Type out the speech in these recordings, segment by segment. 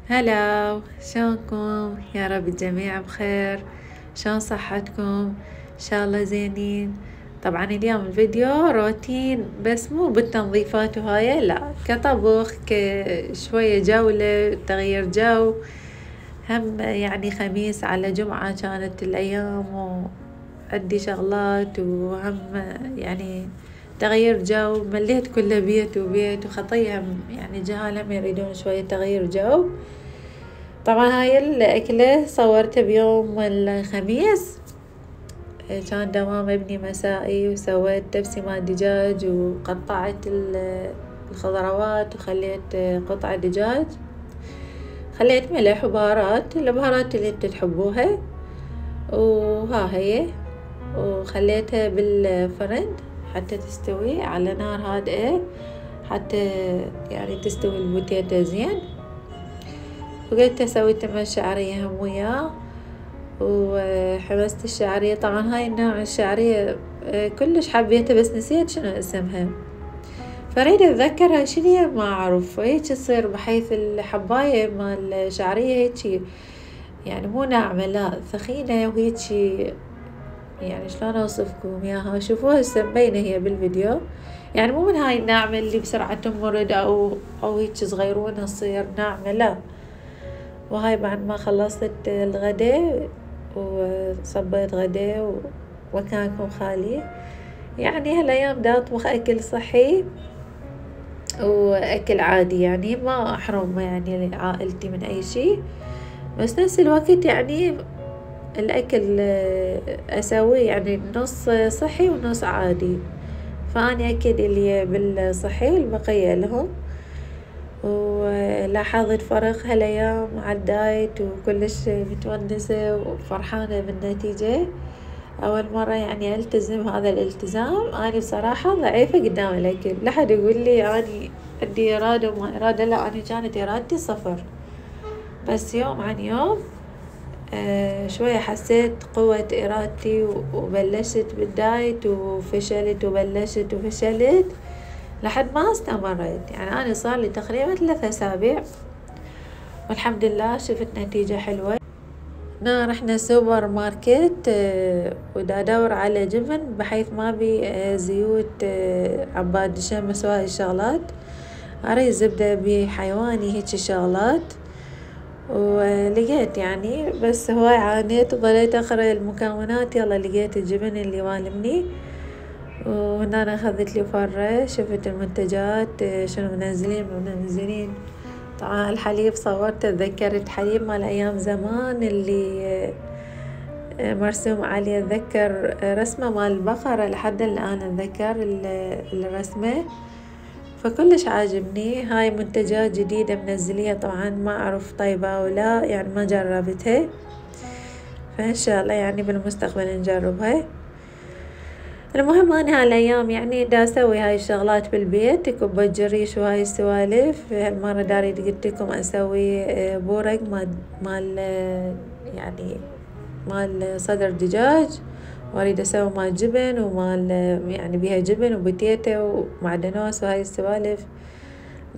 هلا، شلونكم؟ يا رب الجميع بخير. شلون صحتكم؟ ان شاء الله زينين. طبعا اليوم الفيديو روتين، بس مو بالتنظيفات وهاي، لا، كطبخ، كشوية جولة، تغيير جو. هم يعني خميس على جمعة كانت الأيام وعندي شغلات، وهم يعني تغيير جو. مليت كله بيت وبيت وخطية، يعني جهالهم يريدون شوية تغيير جو. طبعا هاي الأكلة صورتها بيوم الخميس، كان دوام ابني مسائي، وسويت تبسي مال دجاج، وقطعت الخضروات، وخليت قطع دجاج، خليت ملح وبهارات، البهارات اللي انتو تحبوها، وها هي، وخليتها بالفرن حتى تستوي على نار هادئة، حتى يعني تستوي البوتيتا زين. وقلت اسوي تمن الشعرية هم وياه، وحمست الشعرية. طبعا هاي النوع الشعرية كلش حبيتها، بس نسيت شنو اسمها، فريد اتذكرها شنو ما اعرف. هيك تصير بحيث الحباية مال الشعرية هيك، يعني مو ناعمة، لا ثخينة وهيك، يعني شلون اوصفكم اياها؟ شوفوها هسه مبينة هي بالفيديو، يعني مو من هاي الناعمة اللي بسرعة تمرد او هيك صغيرونة تصير ناعمة، لا. وهاي بعد ما خلصت الغداء وصبيت غداء ومكانكم خالي. يعني هالايام دا اطبخ اكل صحي واكل عادي، يعني ما احرم يعني عائلتي من اي شيء، بس نفس الوقت يعني الاكل اسويه يعني نص صحي ونص عادي. فاني اكل اللي بالصحي والبقية لهم. ولاحظت فرق هالايام على الدايت، وكلش متونسة وفرحانة بالنتيجة. أول مرة يعني ألتزم هذا الالتزام. أنا بصراحة ضعيفة قدام الأكل، لا حد يقول لي أني عندي إرادة وما إرادة، لا، أنا كانت إرادتي صفر. بس يوم عن يوم شوية حسيت قوة إرادتي، وبلشت بالدايت وفشلت وبلشت وفشلت لحد ما استمريت. يعني أنا صار لي تقريبا 3 أسابيع والحمد لله شفت نتيجة حلوة. رحنا سوبر ماركت، ودا أدور على جبن، بحيث ما بي زيوت عباد الشمس وهاي الشغلات، أريد زبدة بحيواني هيك شغلات. ولقيت يعني، بس هواي عانيت وظليت أقرأ المكونات. يلا لقيت الجبن اللي والمني، وهنا أنا أخذت لي فرة، شفت المنتجات شنو منزلين. طبعا الحليب صورت، تذكرت حليب مال أيام زمان اللي مرسوم عليه، أتذكر رسمة مال البقرة، لحد الآن أتذكر الرسمة، فكلش عاجبني. هاي منتجات جديدة منزليها، طبعا ما أعرف طيبة ولا، يعني ما جربتها، فإن شاء الله يعني بالمستقبل نجربها. المهم أنا هالايام يعني دا أسوي هاي الشغلات بالبيت، كوباية جريش وهاي السوالف. هالمرة داريد قلت لكم أسوي بورق مال يعني مال صدر دجاج، وأريد أسوي مال جبن، ومال يعني بيها جبن وبتيتا ومعدنوس وهاي السوالف.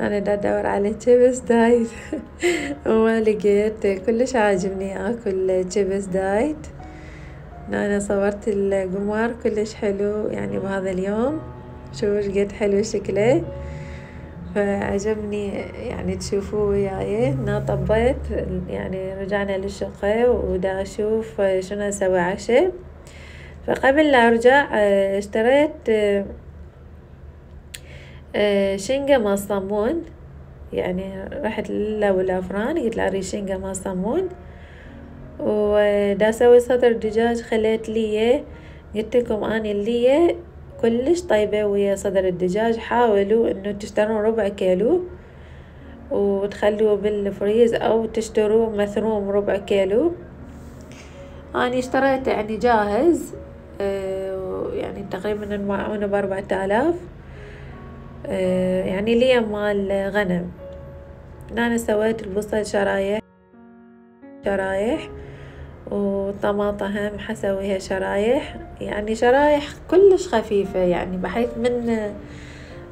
أنا دا أدور على تشيبس دايت وما لقيت. كلش عاجبني أكل تشيبس دايت. أنا صورت القمر كلش حلو يعني بهذا اليوم، شوفوا ايش قد حلو شكله، فعجبني يعني تشوفوه وياي. هنا طبيت، يعني رجعنا للشقة ودا أشوف شنو أسوي عشاء. فقبل لا أرجع اشتريت شنقة مال صمون، يعني رحت للأفران قلت له أريد شنقة مال صمون، ودا أسوي صدر دجاج. خليت لي، قلت لكم أنا اللي كلش طيبة ويا صدر الدجاج. حاولوا إنه تشترون ربع كيلو وتخلوه بالفريز، أو تشتروه مثروم ربع كيلو. أنا اشتريته يعني جاهز، يعني تقريبا المعونة ب4000، يعني ليه مال غنم. أنا سويت البصل شرايح، وطماطة هم حسويها شرايح، يعني شرايح كلش خفيفة، يعني بحيث من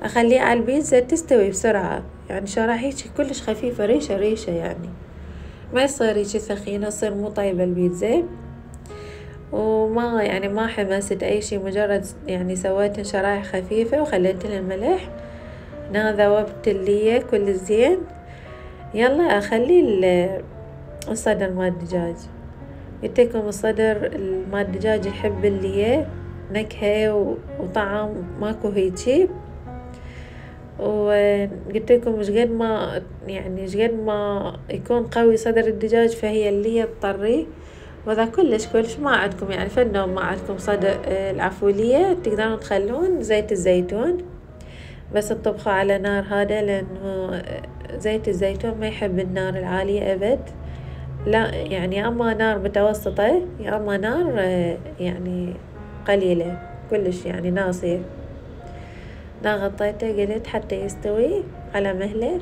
أخليه على البيتزا تستوي بسرعة، يعني شرايح كلش خفيفة، ريشة يعني. ما يصير هيجي ثخينة، تصير مو طيبة البيتزا. وما يعني ما حمست اي شي، مجرد يعني سويت شرايح خفيفة وخليت لها ملح. هنا ذوبت اللية كل زين. يلا اخلي الصدر مال الدجاج. قلتلكم الصدر مال الدجاج يحب اللي نكهة وطعم، ماكو هيجي. وقلتلكم شقد ما يعني شقد ما يكون قوي صدر الدجاج فهي اللي تطري. وإذا كلش ما عندكم يعني فنوم ما عندكم صدر العفولية، تقدرون تخلون زيت الزيتون، بس تطبخوا على نار هذا، لأنه زيت الزيتون ما يحب النار العالية أبد. لا يعني يا اما نار متوسطة يا اما نار يعني قليلة كلش يعني ناصية. انا غطيته قلت حتى يستوي على مهله.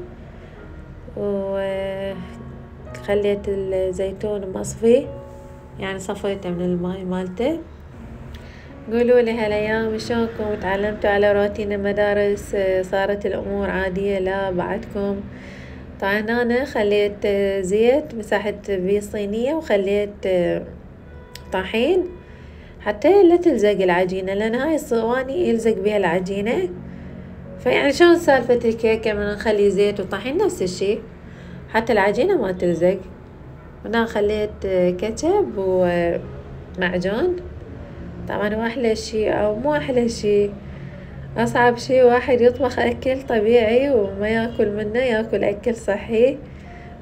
وخليت الزيتون مصفي، يعني صفيته من الماء مالته. قولوا لي هالايام شلونكم؟ تعلمتوا على روتين المدارس؟ صارت الامور عادية؟ لا بعدكم؟ طبعا انا خليت زيت مسحت بيه صينية، وخليت طحين حتى لا تلزق العجينة، لان هاي الصواني يلزق بها العجينة. فيعني شلون سالفة الكيكة من نخلي زيت وطحين نفس الشي حتى العجينة ما تلزق. هنا خليت كاتشب ومعجون. طبعا هو احلى شي او مو احلى شي، أصعب شي واحد يطبخ أكل طبيعي وما ياكل منه ياكل أكل صحي.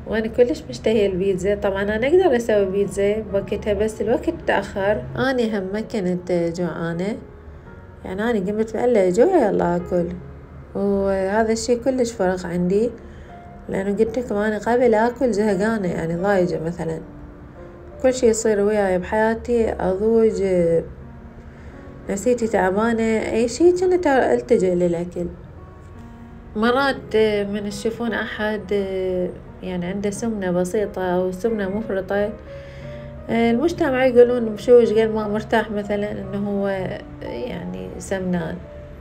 وأنا كلش مشتهية البيتزا. طبعا أنا أقدر أسوي بيتزا بوقتها، بس الوقت تأخر. أنا هم ما كنت جوعانة، يعني أنا قمت بألا جوع يلا أكل. وهذا الشي كلش فرق عندي، لأنه قلت لكم أنا قبل أكل زهقانة يعني ضايجة مثلا. كل شي يصير وياي بحياتي أضوج، نفسيتي تعبانة، أي شي كنت ألتجئ للأكل. مرات من تشوفون أحد يعني عنده سمنة بسيطة أو سمنة مفرطة، المجتمع يقولون بشوش قد ما مرتاح مثلا إنه هو يعني سمنان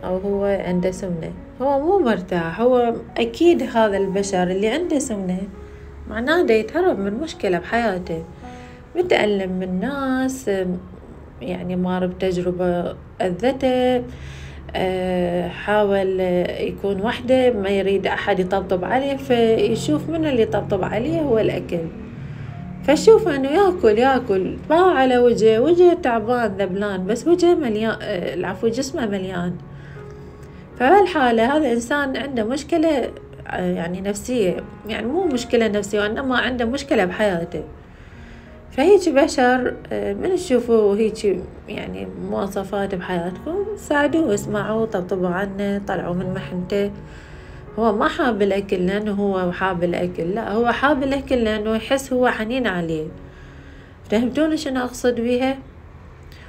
أو هو عنده سمنة. هو مو مرتاح، هو أكيد هذا البشر اللي عنده سمنة معناه دا يتهرب من مشكلة بحياته، متألم من ناس، يعني مار بتجربة أذته، حاول يكون وحده ما يريد أحد يطبطب عليه، فيشوف من اللي يطبطب عليه هو الأكل. فشوف أنه ياكل باع على وجهه تعبان ذبلان، بس وجهه مليان، العفو جسمه مليان. فبهالحالة هذا إنسان عنده مشكلة يعني نفسية، يعني مو مشكلة نفسية وإنما عنده مشكلة بحياته. فهيك بشر من تشوفوا هيك يعني مواصفات بحياتكم ساعدوه، واسمعوا، طبطبوا عنه، طلعوا من محنته. هو ما حاب الأكل لأنه هو حاب الأكل، لا هو حاب الأكل لأنه يحس هو حنين عليه. فهمتوني شنو أقصد بيها؟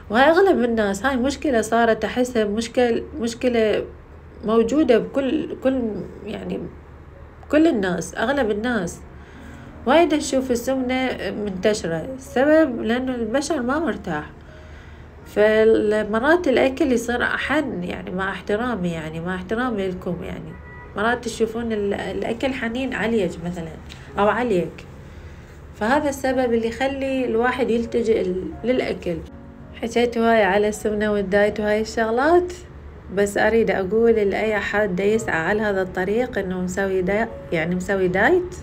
وهاي أغلب الناس، هاي مشكلة صارت أحسها مشكلة موجودة بكل يعني كل الناس، أغلب الناس. وايد نشوف السمنة منتشرة، السبب لأنه البشر ما مرتاح. فمرات الأكل يصير أحن، يعني مع احترامي، يعني مع احترامي لكم، يعني مرات تشوفون الأكل حنين عليك مثلا أو عليك، فهذا السبب اللي يخلي الواحد يلتجئ للأكل. حكيت هواي على السمنة والدايت وهاي الشغلات، بس أريد أقول لأي أحد يسعى على هذا الطريق إنه مسوي دايت،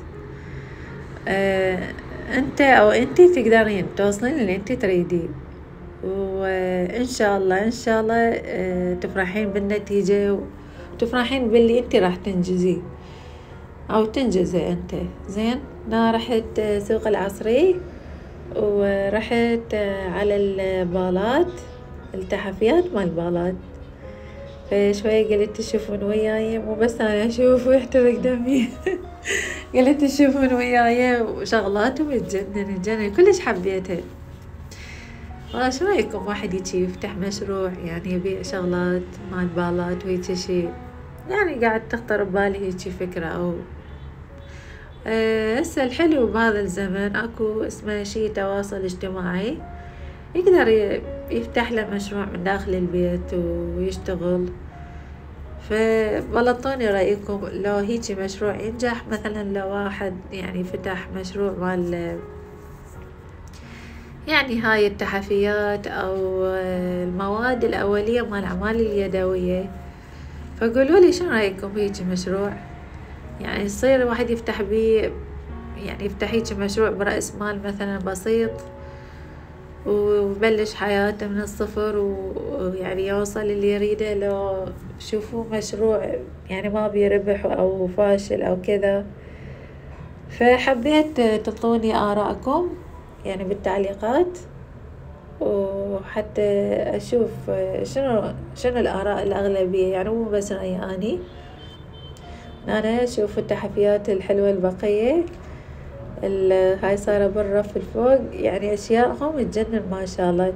انت او انتي تقدرين توصلين اللي انتي تريدين، وان شاء الله تفرحين بالنتيجة وتفرحين باللي انتي راح تنجزيه او تنجزي انت. زين، انا رحت سوق العصري ورحت على البالات، التحفيات مال البالات. فشوية قلت تشوفون وياي، مو بس أنا أشوف ويحترق دمي قلت تشوفون وياي وشغلاتهم تجنن كلش حبيتها. شو رأيكم واحد يجي يفتح مشروع يعني يبيع شغلات مال بالات وهيك شي؟ يعني قاعد تخطر ببالي هيك فكرة. أو هسه الحلو بهذا الزمن أكو اسمه شي تواصل اجتماعي، يقدر يفتح له مشروع من داخل البيت ويشتغل. فبلطوني رأيكم لو هيجي مشروع ينجح، مثلا لو واحد يعني فتح مشروع مال يعني هاي التحفيات أو المواد الأولية مال الأعمال اليدوية، فقولوا لي شو رأيكم هيجي مشروع يعني يصير واحد يفتح بيه، يعني يفتح هيجي مشروع برأس مال مثلا بسيط وبلش حياته من الصفر ويعني يوصل اللي يريده. لو شوفوا مشروع يعني ما بيربح أو فاشل أو كذا، فحبيت تعطوني آراءكم يعني بالتعليقات، وحتى أشوف شنو الآراء الأغلبية، يعني مو بس رأيي أنا أشوف التحفيات الحلوة البقية هاي صايرة بالرف الفوق، يعني أشياءهم تجنن ما شاء الله.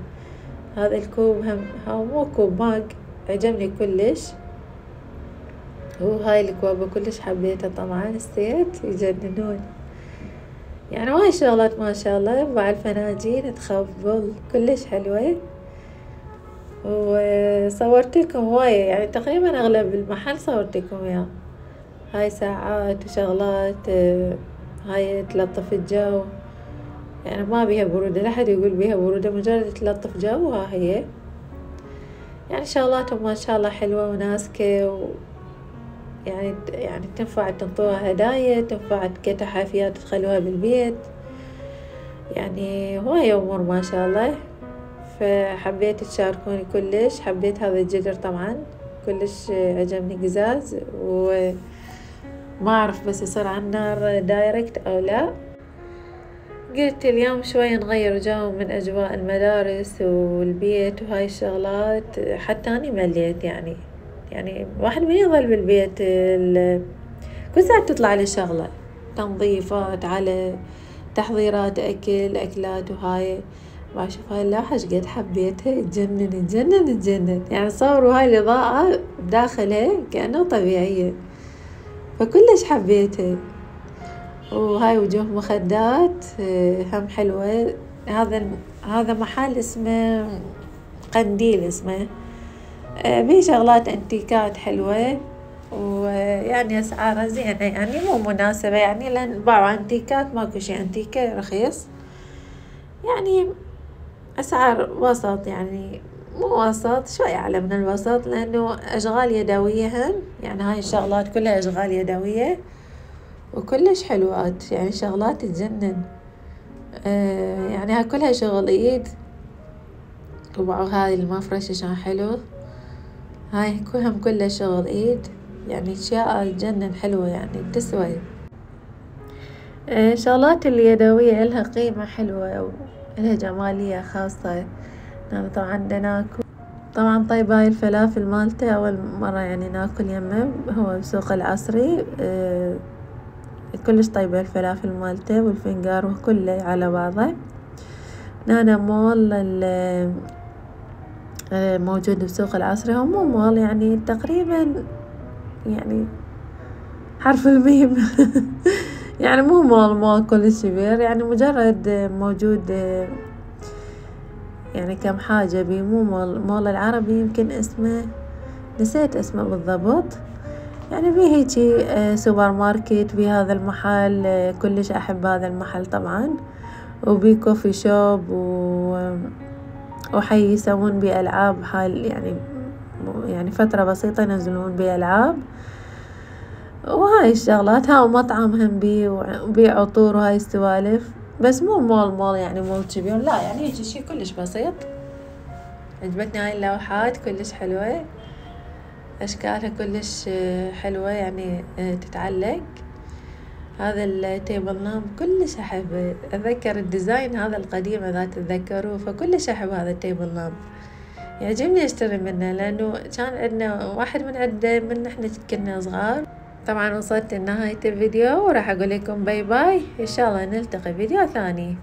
هذا الكوب هو مو كوب ماج، عجبني كلش، وهاي الكوابة كلش حبيتها طبعا، الزيت يجننون، يعني هاي الشغلات ما شاء الله. مع الفناجين تخبل كلش حلوة، وصورت لكم هواية يعني تقريبا أغلب المحل صورت لكم إياه. هاي ساعات وشغلات هاي تلطف الجو، يعني ما بيها برودة، لا حد يقول بيها برودة، مجرد تلطف جو. ها هي يعني شغلاتهم ما شاء الله حلوة وناسكة، يعني تنفع تنطوها هدايا، تنفع كتحفيات تخلوها بالبيت، يعني هواية أمور ما شاء الله. فحبيت تشاركوني كلش، حبيت هذا الجدر طبعا كلش عجبني قزاز، وما أعرف بس يصير على النار دايركت أو لا. قلت اليوم شوي نغير جو من أجواء المدارس والبيت وهاي الشغلات، حتى أنا مليت يعني واحد من يظل بالبيت كل ساعة تطلع لي شغلة، تنظيفات على تحضيرات أكلات وهاي. ما أشوف هاي اللوحة قد حبيتها، تجنن يعني صوروا هاي الإضاءة داخلها كأنه طبيعية، فكلش حبيتها. وهاي وجوه مخدات هم حلوة. هذا محل اسمه قنديل اسمه، به شغلات انتيكات حلوة، ويعني أسعارها زينة، يعني مو مناسبة يعني لأن باعوا انتيكات، ماكو شي انتيكة رخيص، يعني أسعار وسط، يعني مو وسط، شوي أعلى من الوسط، لأنه أشغال يدوية هم، يعني هاي الشغلات كلها أشغال يدوية وكلش حلوات، يعني شغلات تجنن. يعني هاي كلها شغل ايد. وهاي المفرش شان حلو، هاي كلهم كلها شغل ايد، يعني اشياء تجنن حلوة، يعني تسوى. شغلات اليدوية إلها قيمة حلوة وإلها جمالية خاصة. يعني طبعا عندنا ناكل طبعا طيب هاي الفلافل مالته أول مرة يعني ناكل يمه، هو بسوق العصري. كلش طيبة الفلافل مالته والفنجار وكله على بعضه. هنا مول موجود بسوق العصري، هو مو مول يعني تقريبا يعني حرف الميم يعني مو مول كلش كبير، يعني مجرد موجود يعني كم حاجة بيه، مو مول العربي يمكن اسمه، نسيت اسمه بالضبط. يعني بيه هيجي سوبر ماركت بهذا المحل، كلش أحب هذا المحل طبعا. وبي كوفي شوب وحي يسوون بيه ألعاب، حال يعني فترة بسيطة ينزلون بيه ألعاب وهاي الشغلات. ها ومطعم هم بيه عطور وهاي السوالف، بس مو مول يعني مول كبير، لا يعني هيجي شي كلش بسيط. عجبتني هاي اللوحات كلش حلوة، أشكالها كلش حلوة يعني تتعلق. هذا التيبل لامب كلش أحبه، أتذكر الديزاين هذا القديم إذا تتذكروه، فكلش أحب هذا التيبل لامب، يعجبني أشتري منه، لأنه كان عندنا واحد من إحنا كنا صغار. طبعا وصلت لنهاية الفيديو وراح أقول لكم باي باي، إن شاء الله نلتقي فيديو ثاني.